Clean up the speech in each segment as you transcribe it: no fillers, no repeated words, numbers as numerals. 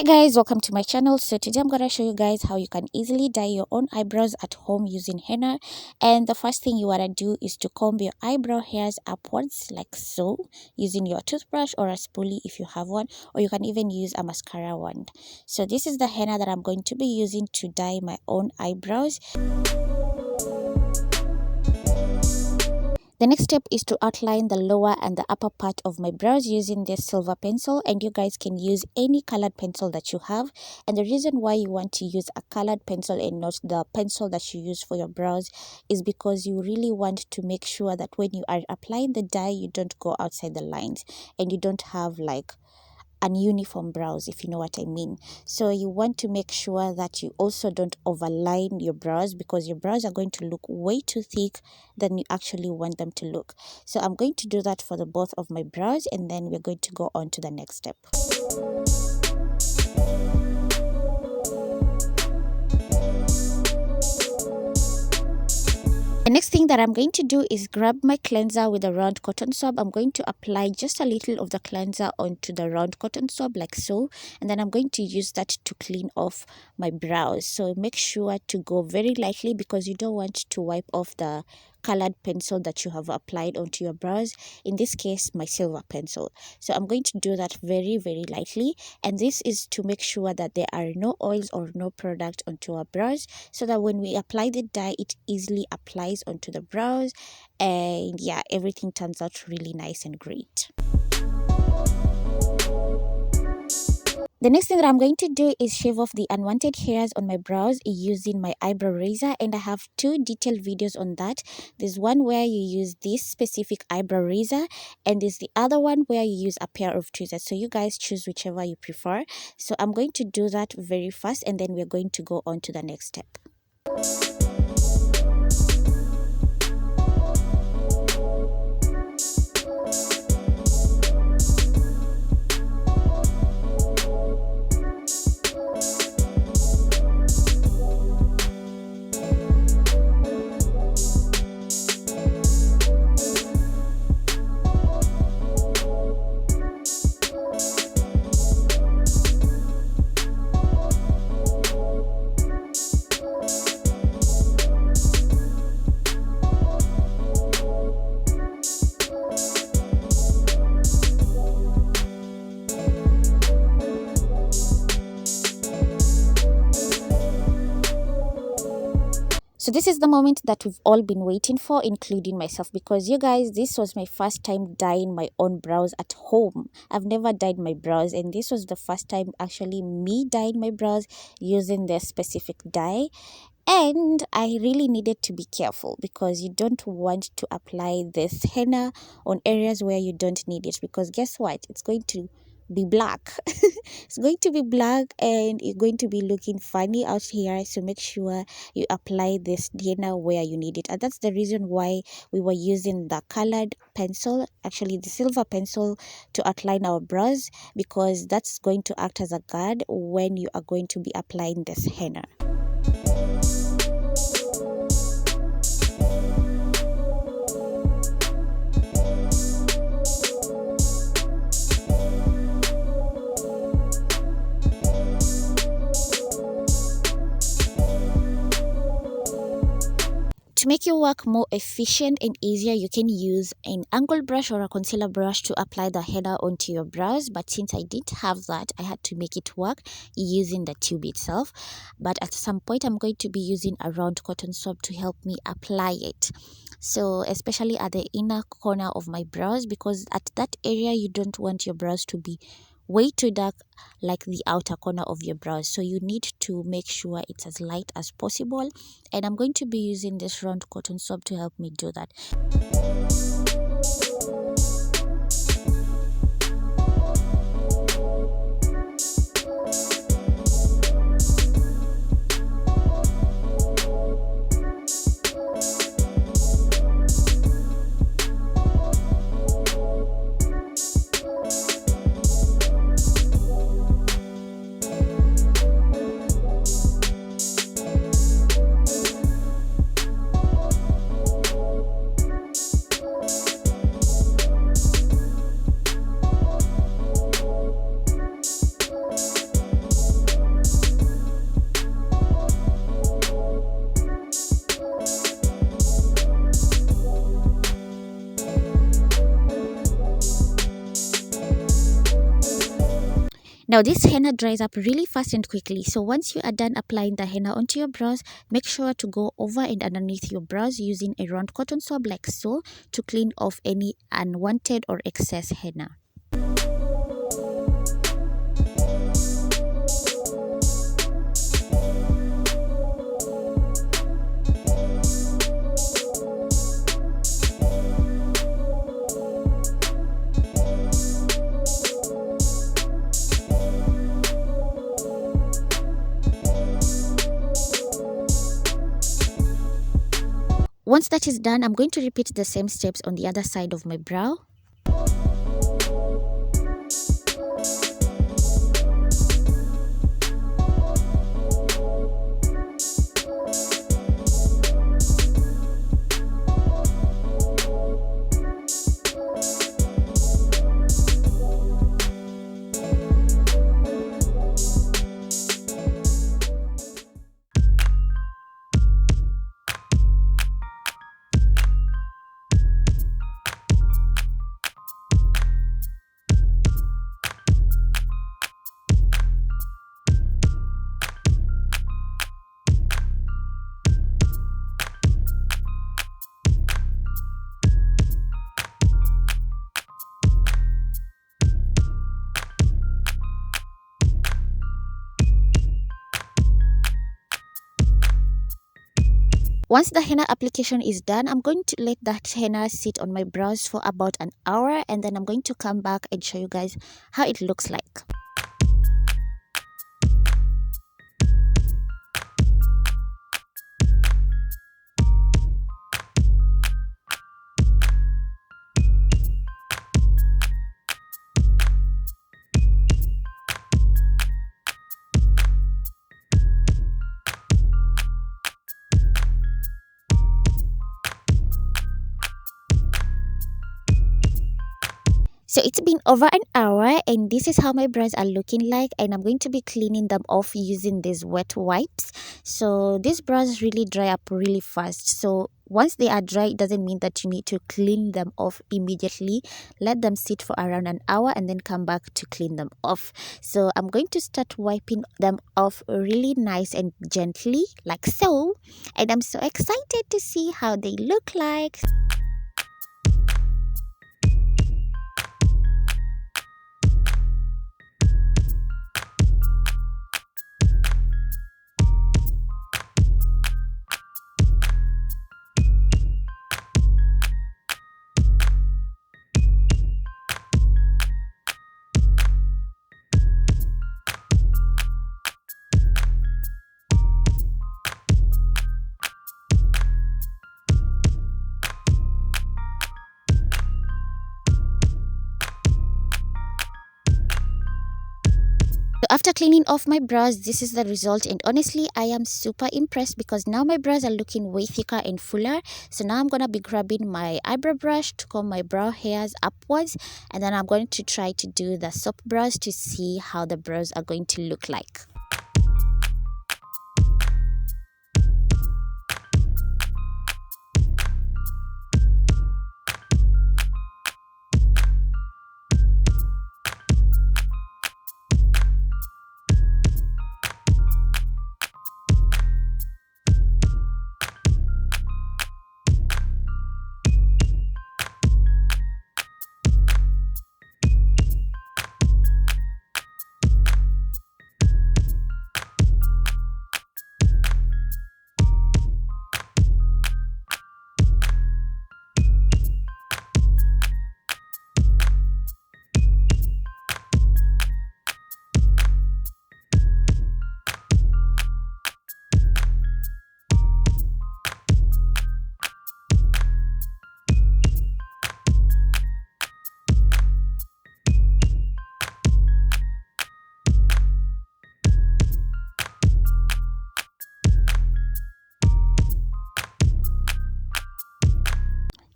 Hey guys, welcome to my channel. So today I'm gonna show you guys how you can easily dye your own eyebrows at home using henna. And the first thing you wanna do is to comb your eyebrow hairs upwards like so, using your toothbrush or a spoolie if you have one, or you can even use a mascara wand. So this is the henna that I'm going to be using to dye my own eyebrows. The next step is to outline the lower and the upper part of my brows using this silver pencil, and you guys can use any colored pencil that you have. And the reason why you want to use a colored pencil and not the pencil that you use for your brows is because you really want to make sure that when you are applying the dye, you don't go outside the lines and you don't have like an uniform brows, if you know what I mean. So you want to make sure that you also don't overline your brows, because your brows are going to look way too thick than you actually want them to look. So I'm going to do that for the both of my brows, and then we're going to go on to the next step. The next thing that I'm going to do is grab my cleanser with a round cotton swab. I'm going to apply just a little of the cleanser onto the round cotton swab like so, and then I'm going to use that to clean off my brows. So make sure to go very lightly, because you don't want to wipe off the colored pencil that you have applied onto your brows, in this case my silver pencil. So I'm going to do that very lightly, and this is to make sure that there are no oils or no product onto our brows, so that when we apply the dye it easily applies onto the brows, and yeah, everything turns out really nice and great. The next thing that I'm going to do is shave off the unwanted hairs on my brows using my eyebrow razor, and I have two detailed videos on that. There's one where you use this specific eyebrow razor, and there's the other one where you use a pair of tweezers. So you guys choose whichever you prefer. So I'm going to do that very fast, and then we're going to go on to the next step. So this is the moment that we've all been waiting for, including myself, because you guys, this was my first time dyeing my own brows at home. I've never dyed my brows, and this was the first time actually me dyeing my brows using this specific dye. And I really needed to be careful, because you don't want to apply this henna on areas where you don't need it, because guess what? It's going to be black. It's going to be black, and you're going to be looking funny out here. So make sure you apply this henna where you need it, and that's the reason why we were using the colored pencil, actually the silver pencil, to outline our brows, because that's going to act as a guard when you are going to be applying this henna. To make your work more efficient and easier, you can use an angle brush or a concealer brush to apply the henna onto your brows. But since I didn't have that, I had to make it work using the tube itself. But at some point, I'm going to be using a round cotton swab to help me apply it. So especially at the inner corner of my brows, because at that area, you don't want your brows to be way too dark like the outer corner of your brows. So you need to make sure it's as light as possible, and I'm going to be using this round cotton swab to help me do that. Now this henna dries up really fast and quickly, so once you are done applying the henna onto your brows, make sure to go over and underneath your brows using a round cotton swab like so to clean off any unwanted or excess henna. Once that is done, I'm going to repeat the same steps on the other side of my brow. Once the henna application is done, I'm going to let that henna sit on my brows for about an hour, and then I'm going to come back and show you guys how it looks like. So it's been over an hour and this is how my brows are looking like, and I'm going to be cleaning them off using these wet wipes. So these brows really dry up really fast. So once they are dry, it doesn't mean that you need to clean them off immediately. Let them sit for around an hour and then come back to clean them off. So I'm going to start wiping them off really nice and gently like so. And I'm so excited to see how they look like. So after cleaning off my brows, this is the result, and honestly I am super impressed because now my brows are looking way thicker and fuller. So now I'm gonna be grabbing my eyebrow brush to comb my brow hairs upwards, and then I'm going to try to do the soap brows to see how the brows are going to look like.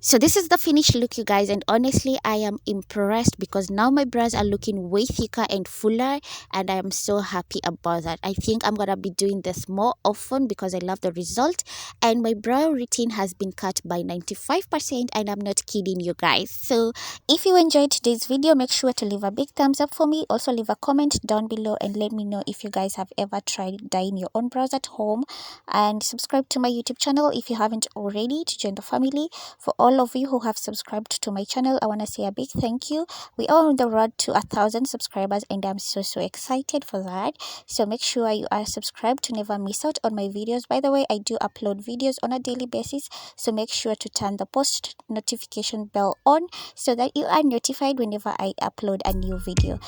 So this is the finished look, you guys, and honestly I am impressed because now my brows are looking way thicker and fuller, and I am so happy about that. I think I'm gonna be doing this more often because I love the result, and my brow routine has been cut by 95%, and I'm not kidding, you guys. So if you enjoyed today's video, make sure to leave a big thumbs up for me. Also leave a comment down below and let me know if you guys have ever tried dyeing your own brows at home, and subscribe to my YouTube channel if you haven't already to join the family. For all of you who have subscribed to my channel, I want to say a big thank you. We are on the road to 1,000 subscribers, and I'm so excited for that. So make sure you are subscribed to never miss out on my videos. By the way, I do upload videos on a daily basis, so make sure to turn the post notification bell on so that you are notified whenever I upload a new video.